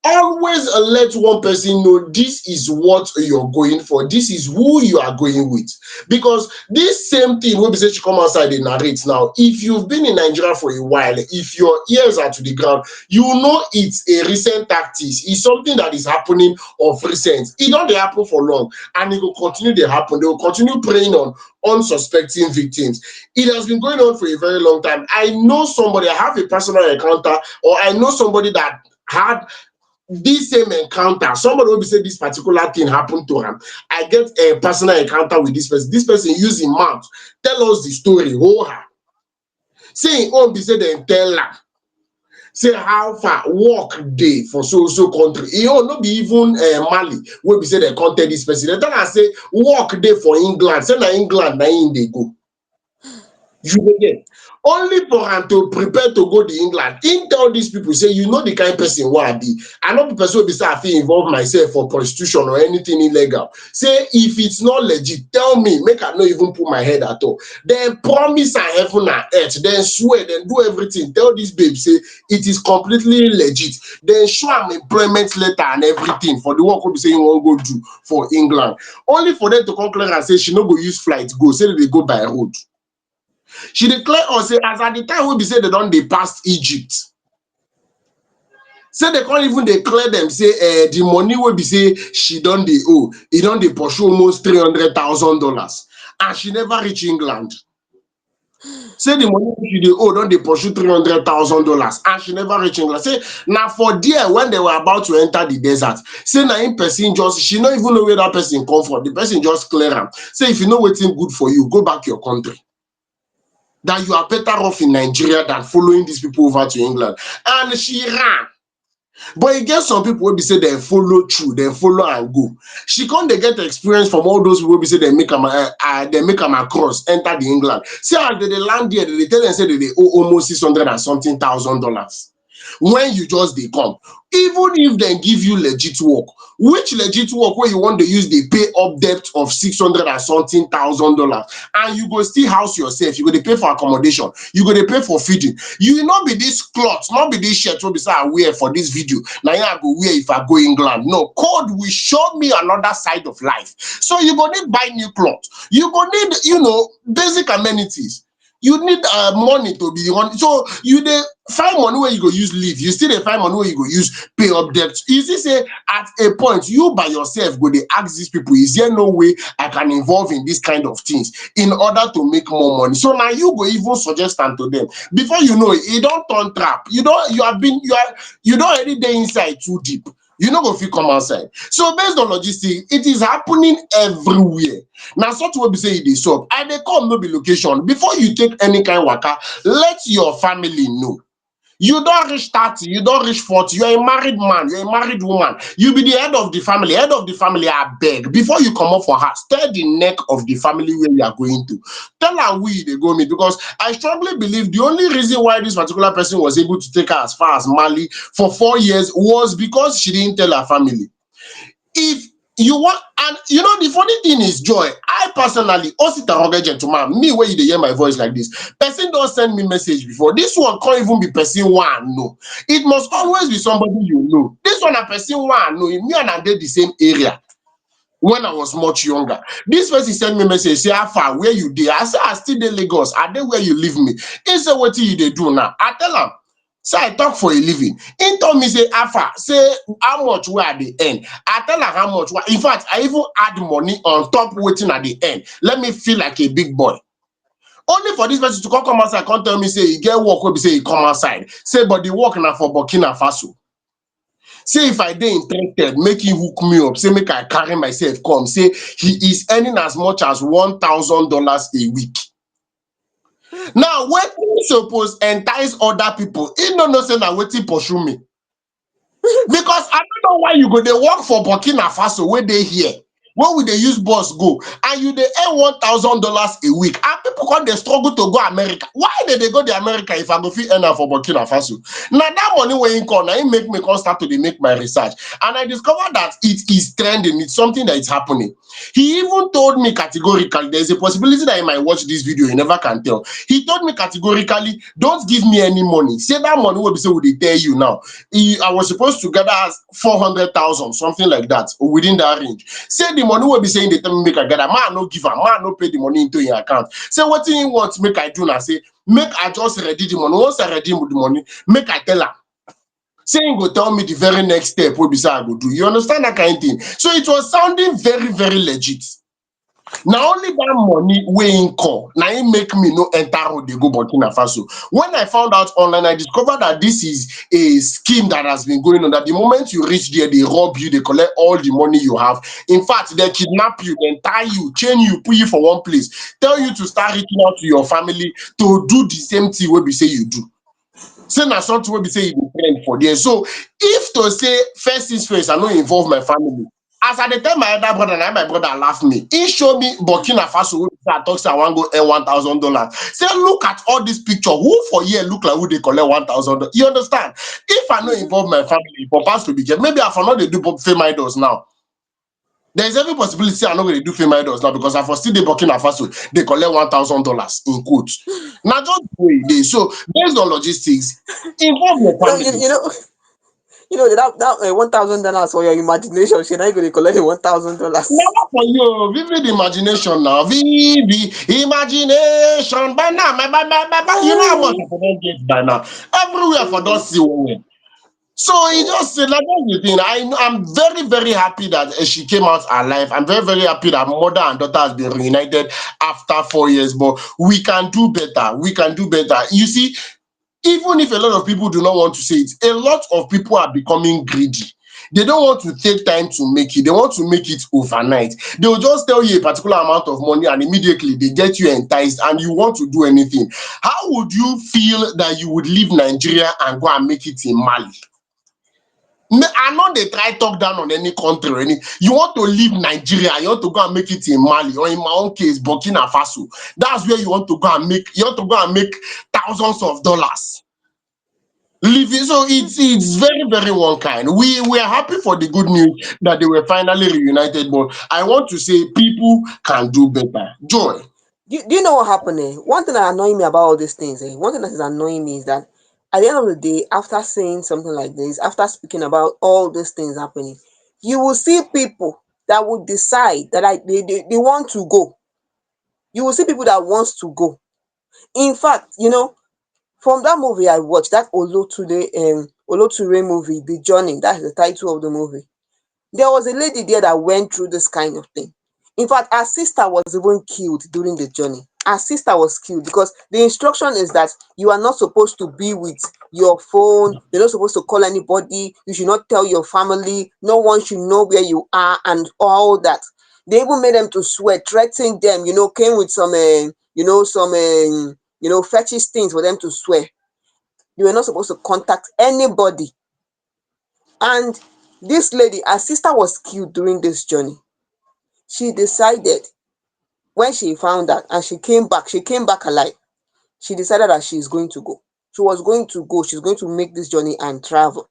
Always let one person know this is what you're going for, this is who you are going with, because this same thing wey be say she come outside dey narrate now, if you've been in Nigeria for a while, if your ears are to the ground, you know it's a recent tactics. It's something that is happening of recent. E don dey happen for long, and e go continue dey happen. They will continue preying on unsuspecting victims. It has been going on for a very long time. I know somebody, I have a personal encounter, or I know somebody that had this same encounter. Somebody will be say this particular thing happened to him. I get a personal encounter with this person. This person using mouth tell us the story whole her, say im own be say dem tell her say how far work dey for so so country. E own no be even Mali wey be say dem come tell this person. Dem tell am say work dey for England, say na England na im dey go. You go get, only for am to prepare to go to England. Im tell these people say, you know the kind person wey I be. I no be person wey be say I fit involve myself for prostitution or anything illegal. Say if it's not legit, tell me, make I no even put my head at all. Then promise am heaven and earth, then swear, then do everything. Tell this babe say it is completely legit. Then show am employment letter and everything for the work wey be say you wan go do for England. Only for them to come clear and say she no go use flight go, say they go by road. She declare us say as at the time we be say they don't they past Egypt. Say they can't even declare them say the money will be say she done the owe. He done the pursue almost $300,000 and she never reach England. Say the money she dey owe don dey pursue $300,000 and she never reach England. Say now for there when they were about to enter the desert, say na in person just she no even know where that person come from. The person just clear am. Say if you know wetin good for you, go back your country. That you are better off in Nigeria than following these people over to England. And she ran. But e get some people wey be say dem follow through, dem follow and go. She come dey get experience from all those people wey be say dem make am across enter the England. See as dem dey land there, dem dey tell dem say dem dey owe almost 600 and something thousand dollars. When you just dey come, even if dem give you legit work, which legit work wey you wan dey use dey pay up debt of 600 and something thousand dollars, and you go still house yourself, you go dey pay for accommodation, you go dey pay for feeding. You will not be this cloth, not be this shirt wey be say I wear for this video na him I go wear if I go England. No, God will show me another side of life. So you go need buy new cloth, you go need basic amenities. You need money to be on. So you dey find money where you go use live. You still dey find money where you go use pay up debt. You see say at a point you by yourself go dey ask these people, is there no way I can involve in this kind of things in order to make more money? So now you go even suggest am to them. Before you know it, e don turn trap. You don already dey inside too deep. You no go fit come outside. So based on logistics, it is happening everywhere. Now such wey be say e dey sup, I dey come no be location. Before you take any kind waka, let your family know. You don't reach 30, you don't reach 40, you're a married man, you're a married woman, you be the head of the family. Head of the family, I beg, before you come up for her, stir the neck of the family where you are going to. Tell her we they go meet, because I strongly believe the only reason why this particular person was able to take her as far as Mali for 4 years was because she didn't tell her family. If you want, and the funny thing is, Joy, I personally, Osita rugged gentleman, me where you dey hear my voice like this, person don't send me message before. This one can't even be person one, no. It must always be somebody you know. This one a person one, no. Me and I did the same area when I was much younger. This person send me message, say, how far, where you dey? I say, I still dey Lagos. Are they where you leave me? He say, what you dey do now? I tell him, so I talk for a living. He told me, say, Alpha, say, how much were at the end? I tell her how much. In fact, I even add money on top waiting at the end. Let me feel like a big boy. Only for this person to come outside, come tell me, say, he get work, will be say, he come outside. Say, but the work now for Burkina Faso. Say, if I dey interested, make him hook me up. Say, make I carry myself come. Say, he is earning as much as $1,000 a week. Now, wetin suppose entice other people? He no know say na wetin pursue me. Because I don't know why you go dey work for Burkina Faso wey dey here, when we dey use bus go, and you dey earn $1,000 a week, and people come dey struggle to go America. Why they go to America if I go fit earn am for Burkina Faso? Now that money wey him come, na him make me come start to dey make my research, and I discovered that it is trending. It's something that is happening. He even told me categorically, there is a possibility that he might watch this video, you never can tell. He told me categorically, don't give me any money. Say that money will be say, would they tell you now? I was supposed to gather 400,000, something like that, within that range. Say the money will be saying they tell me make I gather. Man, no give her, man, no pay the money into your account. Say what he wants make I do now. Say, make I just ready the money. Once I ready with the money, make I tell her. Saying go tell me the very next step will be say I go do. You understand that kind of thing? So it was sounding very, very legit. Now only that money weighing call, now it make me no enter road they go Burkina Faso. When I found out online, I discovered that this is a scheme that has been going on. That the moment you reach there, they rob you, they collect all the money you have. In fact, they kidnap you, then tie you, chain you, put you for one place, tell you to start reaching out to your family to do the same thing what we say you do. Say na something wey be say you dey trend for there. So if to say first things first, I no involve my family. As I dey tell my elder brother, na my brother laugh me. He show me Burkina Faso wey be say I talk say I wan go earn $1,000. Say look at all this picture. Who for here look like who dey collect $1,000? You understand? If I no involve my family, for pass to be get, maybe I for not dey do Fameidols now. There is every possibility say I'm not going to do Fameidols now because I for still dey Burkina Faso, they collect $1,000 in quotes. Now just the way it is. So based on logistics, involve your So family. that $1,000 for your imagination. She not going to collect the $1,000. Never for you, vivid imagination now. Vivid imagination. By now, you know how much I don't get by now. Everywhere for those see one. So he just said, like, that's the thing. I'm very, very happy that she came out alive. I'm very, very happy that mother and daughter has been reunited after 4 years. But we can do better. We can do better. You see, even if a lot of people do not want to say it, a lot of people are becoming greedy. They don't want to take time to make it. They want to make it overnight. They will just tell you a particular amount of money and immediately they get you enticed and you want to do anything. How would you feel that you would leave Nigeria and go and make it in Mali? I know they try talk down on any country or any. You want to leave Nigeria, you want to go and make it in Mali or in my own case, Burkina Faso. That's where you want to go and make. You want to go and make thousands of dollars. Living, so it's very, very one kind. We are happy for the good news that they were finally reunited, but I want to say people can do better. Joy. Do you know what happened? One thing that annoying me about all these things, one thing that is annoying me is that at the end of the day, after saying something like this, after speaking about all these things happening, you will see people that would decide that they want to go. You will see people that wants to go. In fact, from that movie I watched, that Oloture movie, The Journey, that's the title of the movie. There was a lady there that went through this kind of thing. In fact, her sister was even killed during the journey. Her sister was killed because the instruction is that you are not supposed to be with your phone, you're not supposed to call anybody, you should not tell your family, no one should know where you are, and all that. They even made them to swear, threatening them, came with some fetish things for them to swear. You were not supposed to contact anybody. And this lady, her sister was killed during this journey. She decided, when she found out and she came back alive. She decided that she's going to go. She was going to go. She's going to make this journey and travel.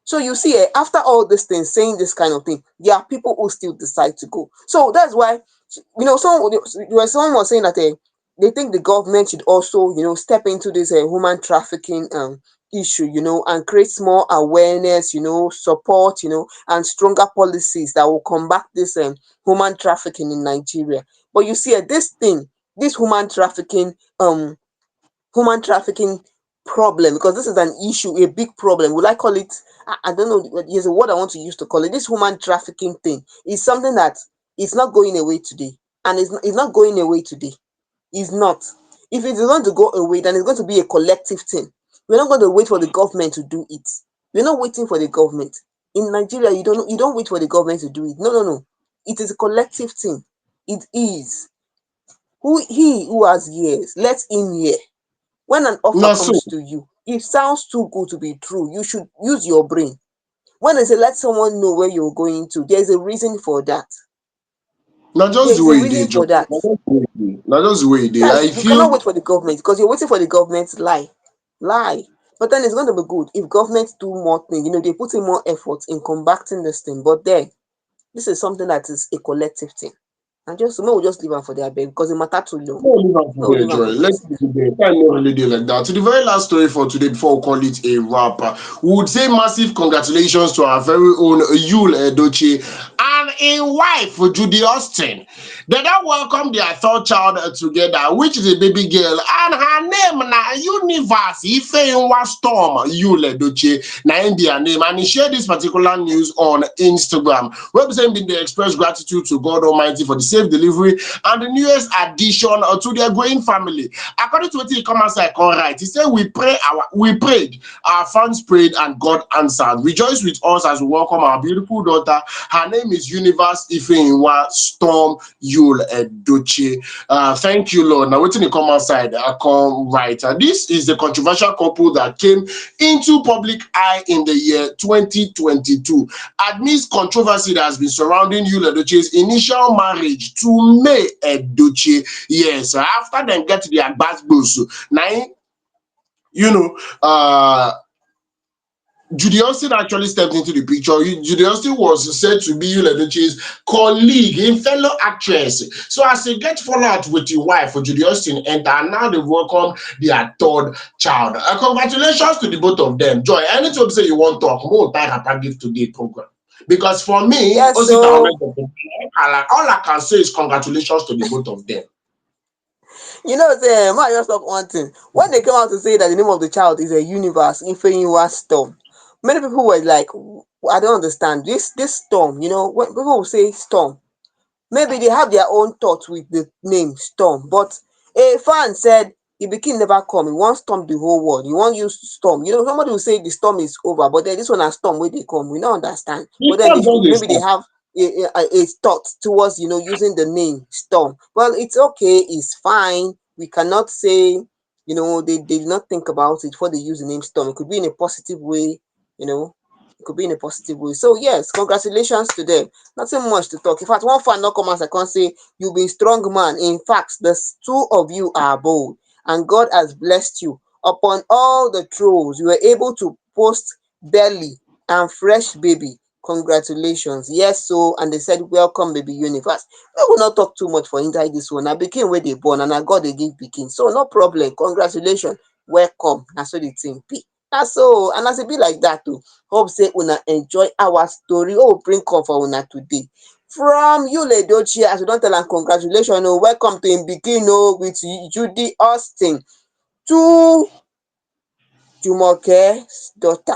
So you see, after all these things, saying this kind of thing, there are people who still decide to go. So that's why, someone was saying that they think the government should also, step into this human trafficking issue, and create more awareness, support, and stronger policies that will combat this human trafficking in Nigeria. But you see, this human trafficking problem, because this is an issue, a big problem. Will I call it? I don't know. There's a word I want to use to call it. This human trafficking thing is something that is not going away today, and it's not going away today. It's not. If it is going to go away, then it's going to be a collective thing. We're not going to wait for the government to do it. We're not waiting for the government. In Nigeria, you don't wait for the government to do it. No, no, no. It is a collective thing. It is. He who has ears, let him hear. When an offer Now so comes to you, it sounds too good to be true. You should use your brain. When I say let someone know where you're going to, there's a reason for that. now just the There's a way they reason Joy. for that. Now just the way they. Yes, I you cannot feel wait for the government because you're waiting for the government to lie. But then it's going to be good if government do more things. They put in more effort in combating this thing. But then this is something that is a collective thing. And just we'll just leave them for their bed because it matter too long. no leave am for We'll there, leave them Joy. for Let's leave it there. Time no really dey like that. To the very last story for today, before we call it a wrap, we would say massive congratulations to our very own Yul Edochie and a wife, Judy Austin. They don welcome their third child together, which is a baby girl, and her name na Universe Ifeyinwa Storm Yul Edochie. Na im be her name, and he shared this particular news on Instagram. Where be saying they express gratitude to God Almighty for the safe delivery and the newest addition to their growing family. According to what he come outside all right, he said we prayed, our fans prayed, and God answered. Rejoice with us as we welcome our beautiful daughter. Her name is Universe Ifeyinwa Storm Yul Edochie. Thank you, Lord. Now, waiting to come outside, come right. This is the controversial couple that came into public eye in the year 2022 amidst controversy that has been surrounding Yul Edochie's initial marriage to May Edochie. Yes, after them get their gbasgbos, now you know, Judy Austin actually stepped into the picture. Judy Austin was said to be Edochie's colleague in fellow actress. So as you get fallout with your wife, for Judy Austin enter, and now they welcome their third child. Congratulations to the both of them. Joy, anytime say you want to talk, more time I give today program. Because for me, Yes, so all I can say is congratulations to the both of them. say, man, just talk one thing. When they came out to say that the name of the child is a universe, Inferior Storm, many people were like, I don't understand this storm. When people will say storm, maybe they have their own thoughts with the name Storm, but a fan said the pikin never come. He wan storm the whole world. He wan use storm. Somebody will say the storm is over, but then this one na storm wey dey come. We no understand. The But then storm just dey maybe they start. have a thought towards using the name Storm. Well, it's okay. It's fine. We cannot say they did not think about it before they use the name Storm. It could be in a positive way. You know, it could be in a positive way. So yes, congratulations to them. Nothing much to talk. In fact, one fan no come out second say you be strong man. In fact, the two of you are bold, and God has blessed you. Upon all the trolls, you were able to post belly and fresh baby. Congratulations. Yes, so and they said welcome baby universe. We will not talk too much for inside this one. Na pikin wey dey born and na God dey give pikin. So no problem. Congratulations. Welcome. Na so the thing be. Na so and as e be like that too. Hope say una enjoy our story wey we bring come for una today. From you Edochie, as we don tell am congratulations o, welcome to im pikin o with Judy Austin. To Jumoke's daughter.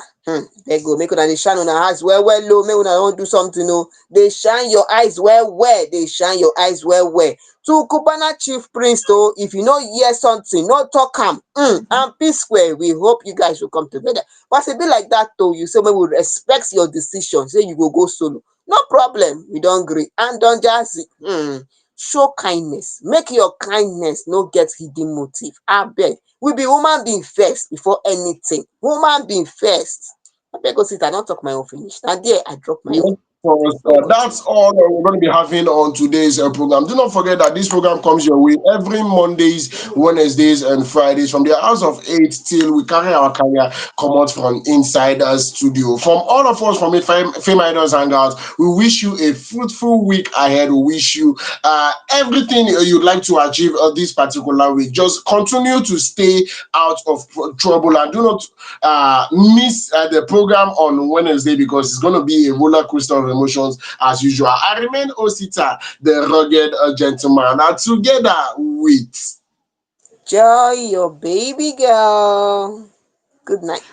There go. Make una dey shine una eyes well well o. Make una wan do something o. Dey shine your eyes well well. Dey shine your eyes well well. To Cubana chief priest o, if you no hear something, no talk am. And P Square, we hope you guys will come together. But as e be like that o, you say make we respect your decision. Say you go solo. No problem. We don gree. And Don Jazzy, show kindness. Make your kindness no get hidden motive. Abeg. We be human being first before anything. Human being first. Abeg go sit, I don talk my own finish. Na there I drop my Yes, own. course. Over to That's you. all we're going to be having on today's program. Do not forget that this program comes your way every Mondays, Wednesdays, and Fridays from the hours of 8 till we carry our career come out from inside the studio. From all of us from Fameidols Hangout, we wish you a fruitful week ahead. We wish you everything you'd like to achieve this particular week. Just continue to stay out of trouble and do not miss the program on Wednesday because it's going to be a roller coaster of emotions as usual. I remain Osita, the rugged gentleman, and together with Joy, your baby girl. Good night.